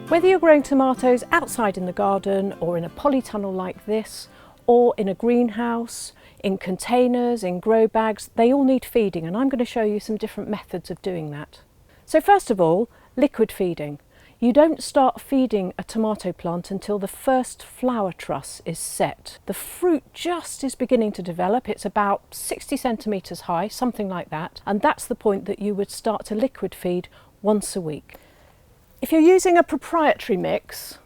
Whether you're growing tomatoes outside in the garden or in a polytunnel like this, or in a greenhouse, in containers, in grow bags, they all need feeding, and I'm going to show you some different methods of doing that. So first of all, liquid feeding. You don't start feeding a tomato plant until the first flower truss is set. The fruit just is beginning to develop. It's about 60 centimetres high, something like that, and that's the point that you would start to liquid feed once a week. If you're using a proprietary mix,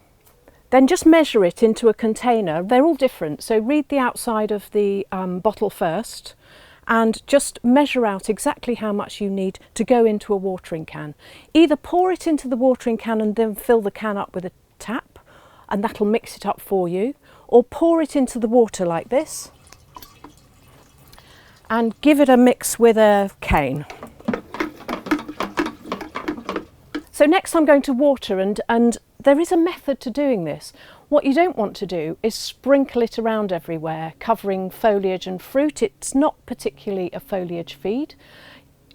then just measure it into a container. They're all different, so read the outside of the bottle first and just measure out exactly how much you need to go into a watering can. Either pour it into the watering can and then fill the can up with a tap, and that'll mix it up for you, or pour it into the water like this and give it a mix with a cane. So next I'm going to water, and there is a method to doing this. What you don't want to do is sprinkle it around everywhere, covering foliage and fruit. It's not particularly a foliage feed.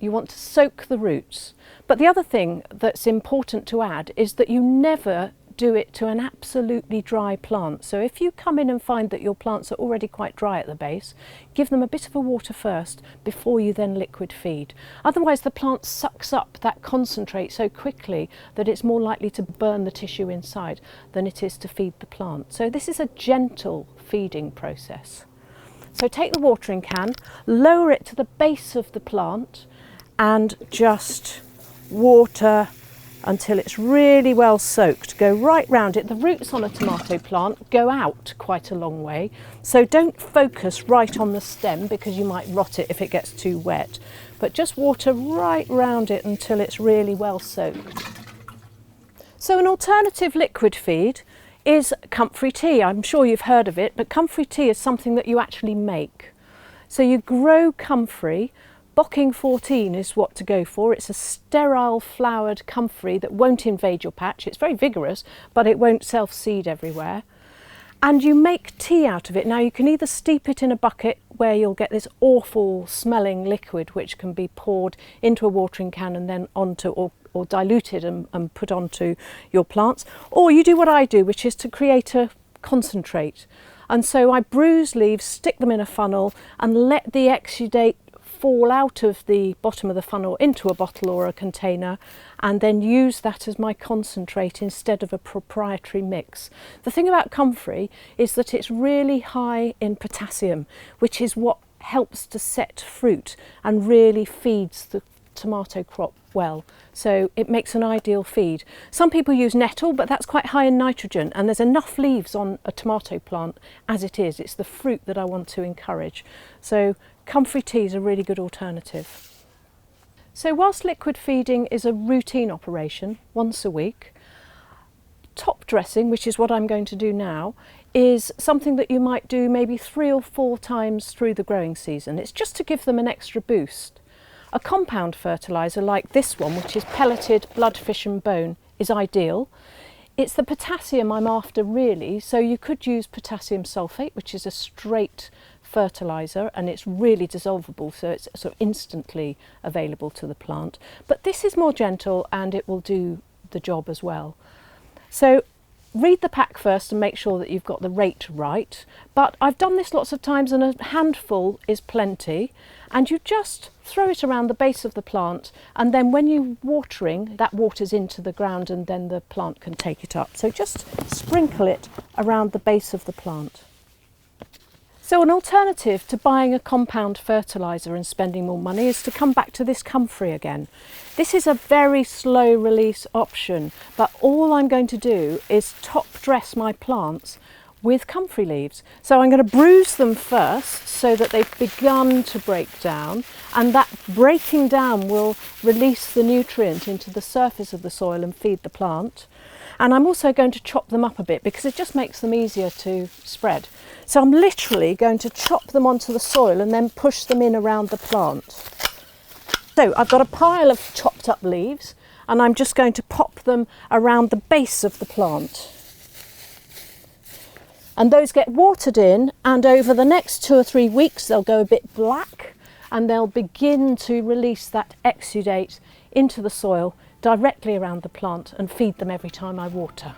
You want to soak the roots. But the other thing that's important to add is that you never do it to an absolutely dry plant. So if you come in and find that your plants are already quite dry at the base, give them a bit of a water first before you then liquid feed. Otherwise the plant sucks up that concentrate so quickly that it's more likely to burn the tissue inside than it is to feed the plant. So this is a gentle feeding process. So take the watering can, lower it to the base of the plant and just water until it's really well soaked. Go right round it. The roots on a tomato plant go out quite a long way, so don't focus right on the stem because you might rot it if it gets too wet, but just water right round it until it's really well soaked. So an alternative liquid feed is comfrey tea. I'm sure you've heard of it, but comfrey tea is something that you actually make. So you grow comfrey. Bocking 14 is what to go for. It's a sterile flowered comfrey that won't invade your patch. It's very vigorous, but it won't self-seed everywhere. And you make tea out of it. Now you can either steep it in a bucket where you'll get this awful smelling liquid which can be poured into a watering can and then onto or diluted and put onto your plants, or you do what I do, which is to create a concentrate. And so I bruise leaves, stick them in a funnel and let the exudate fall out of the bottom of the funnel into a bottle or a container, and then use that as my concentrate instead of a proprietary mix. The thing about comfrey is that it's really high in potassium, which is what helps to set fruit and really feeds the tomato crop well. So it makes an ideal feed. Some people use nettle, but that's quite high in nitrogen, and there's enough leaves on a tomato plant as it is. It's the fruit that I want to encourage. So comfrey tea is a really good alternative. So whilst liquid feeding is a routine operation once a week, top dressing, which is what I'm going to do now, is something that you might do maybe 3 or 4 times through the growing season. It's just to give them an extra boost. A compound fertiliser like this one, which is pelleted blood, fish and bone, is ideal. It's the potassium I'm after really, so you could use potassium sulphate, which is a straight fertiliser, and it's really dissolvable, so it's sort of instantly available to the plant. But this is more gentle and it will do the job as well. So read the pack first and make sure that you've got the rate right. But I've done this lots of times and a handful is plenty, and you just throw it around the base of the plant, and then when you're watering, that waters into the ground and then the plant can take it up. So just sprinkle it around the base of the plant. So an alternative to buying a compound fertiliser and spending more money is to come back to this comfrey again. This is a very slow release option, but all I'm going to do is top dress my plants with comfrey leaves. So I'm going to bruise them first so that they've begun to break down, and that breaking down will release the nutrient into the surface of the soil and feed the plant. And I'm also going to chop them up a bit because it just makes them easier to spread. So I'm literally going to chop them onto the soil and then push them in around the plant. So I've got a pile of chopped up leaves and I'm just going to pop them around the base of the plant. And those get watered in, and over the next 2 or 3 weeks they'll go a bit black and they'll begin to release that exudate into the soil, directly around the plant and feed them every time I water.